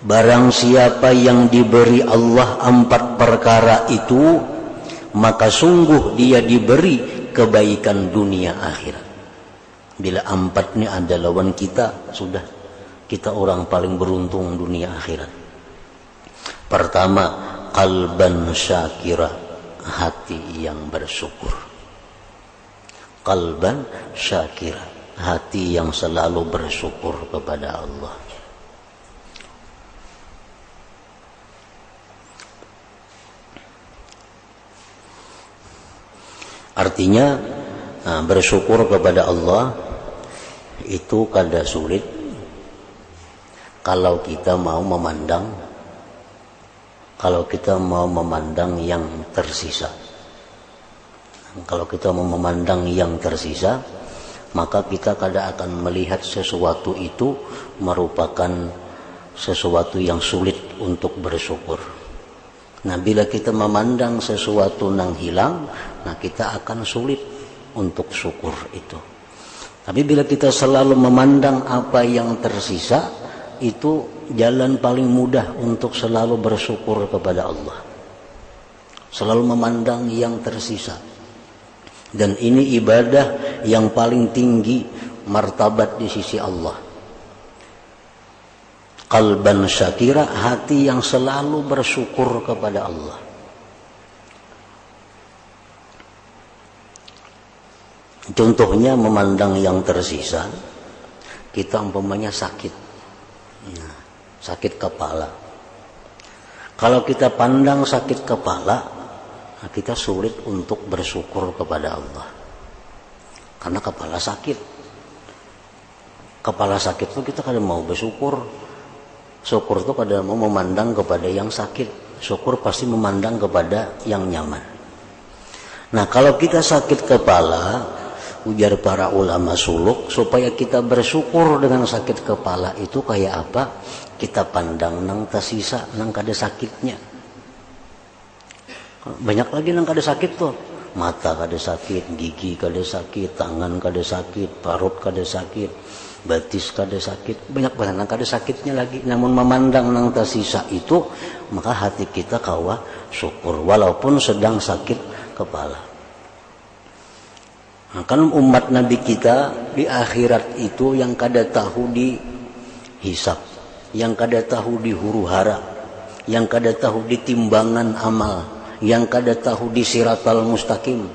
Barang siapa yang diberi Allah 4 perkara itu, maka sungguh dia diberi kebaikan dunia akhirat. Bila 4 ini ada lawan kita, sudah kita orang paling beruntung dunia akhirat. Pertama, qalban syakira, hati yang bersyukur. Qalban syakira, hati yang selalu bersyukur kepada Allah. Artinya bersyukur kepada Allah itu kada sulit kalau kita mau memandang yang tersisa. Kalau kita mau memandang yang tersisa, maka kita kada akan melihat sesuatu itu merupakan sesuatu yang sulit untuk bersyukur. Nah, bila kita memandang sesuatu yang hilang, nah kita akan sulit untuk syukur itu. Tapi bila kita selalu memandang apa yang tersisa, itu jalan paling mudah untuk selalu bersyukur kepada Allah. Selalu memandang yang tersisa. Dan ini ibadah yang paling tinggi martabat di sisi Allah. Qalban syakira, hati yang selalu bersyukur kepada Allah. Contohnya memandang yang tersisa, kita umpamanya sakit, sakit kepala. Kalau kita pandang sakit kepala, kita sulit untuk bersyukur kepada Allah. Karena kepala sakit. Kepala sakit itu kita kadang mau bersyukur. Syukur itu kadang mau memandang kepada yang sakit. Syukur pasti memandang kepada yang nyaman. Nah, kalau kita sakit kepala, ujar para ulama suluk, supaya kita bersyukur dengan sakit kepala itu kayak apa? Kita pandang nang tersisa, nang kada sakitnya. Banyak lagi nang kada sakit tuh. Mata kada sakit, gigi kada sakit, tangan kada sakit, parut kada sakit, batis kada sakit. Banyak banget nang kada sakitnya lagi. Namun memandang nang tersisa itu, maka hati kita kawa syukur walaupun sedang sakit kepala. Nah, kan umat Nabi kita di akhirat itu yang kada tahu di hisab, yang kada tahu di huru hara, yang kada tahu di timbangan amal, yang kada tahu di siratal mustaqim.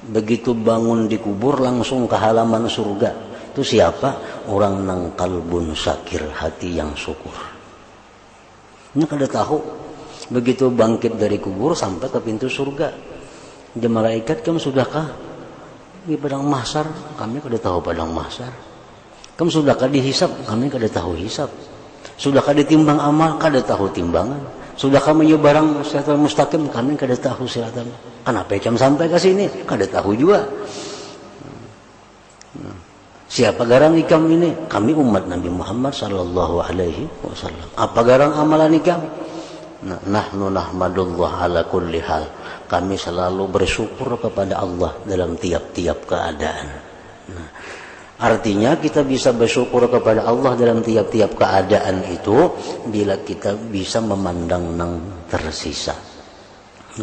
Begitu bangun di kubur langsung ke halaman surga. Itu siapa? Orang nang kalbun syakir, hati yang syukur. Ini kada tahu. Begitu bangkit dari kubur sampai ke pintu surga. Dia malaikat, kamu sudahkah di padang mahsyar? Kami kada tahu padang mahsyar. Kamu sudahkah dihisab? Kami kada tahu hisab. Sudahkah ditimbang amal? Kada tahu timbangan. Sudahkah menyebarang siratal mustaqim? Kami kada tahu siratal. Kenapa jam sampai ke sini? Kada tahu juga. Siapa garang ikam ini? Kami umat Nabi Muhammad sallallahu alaihi wasallam. Apa garang amalan ikam? Nahnu nahmadullah ala kulli hal. Kami selalu bersyukur kepada Allah dalam tiap-tiap keadaan. Nah, artinya kita bisa bersyukur kepada Allah dalam tiap-tiap keadaan itu bila kita bisa memandang nang tersisa.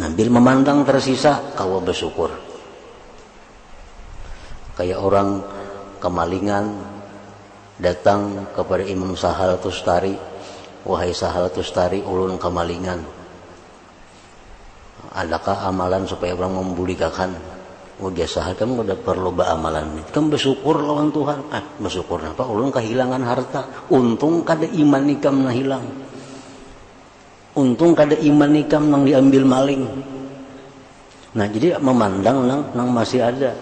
Nah, bila memandang tersisa, kau bersyukur. Kayak orang kemalingan datang kepada Imam Sahal Tustari, wahai Sahal Tustari, ulun kemalingan. Adakah amalan supaya orang membulikan? Udah Sahal, kamu udah perlu beramalan. Kamu bersyukur lawan Tuhan. Bersyukur apa? Ulun kehilangan harta. Untung kada iman ikam na hilang. Untung kada iman ikam nang diambil maling. Nah, jadi memandang nang masih ada.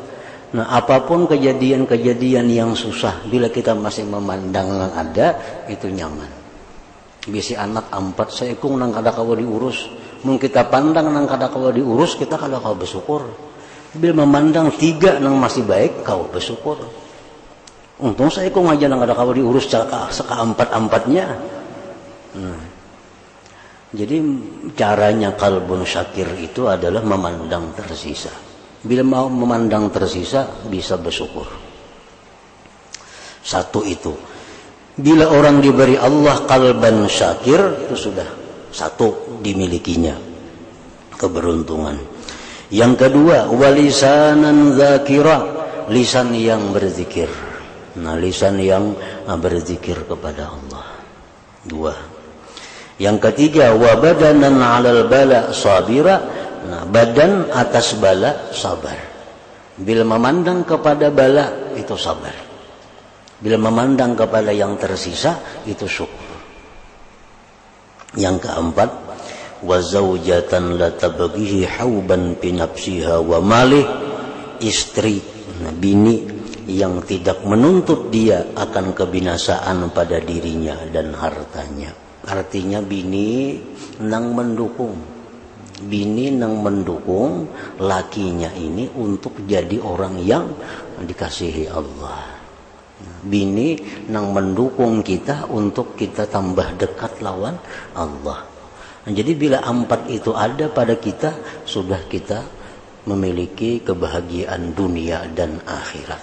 Nah, apapun kejadian-kejadian yang susah, bila kita masih memandang nang ada, itu nyaman. Bisi anak 4 seekung nang kada kawa diurus. Mung kita pandang nang kada kawa diurus, kita kada kawa bersyukur. Bila memandang 3 nang masih baik, kawa bersyukur. Untung seekung aja nang kada kawa diurus seka-4-4-nya. Jadi caranya kalbun syakir itu adalah memandang tersisa. Bila mau memandang tersisa, bisa bersyukur. Satu itu. Bila orang diberi Allah qalban syakir, itu sudah satu dimilikinya keberuntungan. Yang kedua, walisanan dzakira, lisan yang berzikir. Nah, lisan yang berzikir kepada Allah. Dua. Yang ketiga, wa badanan 'alal bala sabira. Nah, badan atas bala sabar. Bila memandang kepada bala itu sabar. Bila memandang kepada yang tersisa itu syukur. Yang keempat, wa zaujatan la tabghihi hauban bi nafsiha wa malih, istri, bini yang tidak menuntut dia akan kebinasaan pada dirinya dan hartanya. Artinya bini nang mendukung. Bini nang mendukung lakinya ini untuk jadi orang yang dikasihi Allah. Bini nang mendukung kita untuk kita tambah dekat lawan Allah. Nah, jadi bila empat itu ada pada kita, sudah kita memiliki kebahagiaan dunia dan akhirat.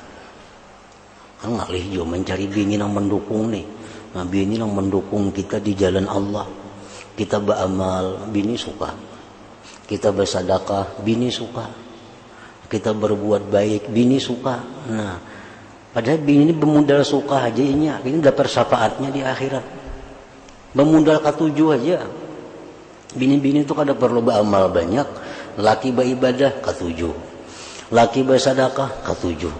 Ngalih jo mencari bini nang mendukung nih. Nah, bini nang mendukung kita di jalan Allah. Kita beramal, bini suka. Kita bersedekah, bini suka. Kita berbuat baik, bini suka. Nah, padahal bini ini bermodal suka aja ini dapat syafaatnya di akhirat. Bermodal ketujuh aja. Bini-bini itu kada perlu beramal banyak. Laki beribadah ketujuh. Laki bersedekah ketujuh.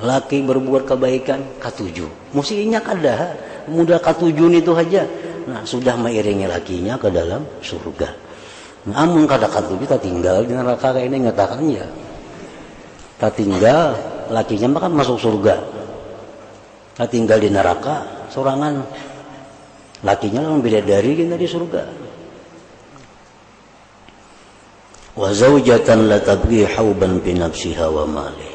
Laki berbuat kebaikan ketujuh. Mestinya kada modal ketujuh itu aja. Nah, sudah mengiringi lakinya ke dalam surga. Namun kada ketujuh tak tinggal di neraka kayak ini ngatakan ya. Tak tinggal lakinya makan masuk surga. Tak tinggal di neraka sorangan. Lakinya lah bidadari kita di surga. Wa zaujatan la tabghi hauban bi nafsiha wa malih.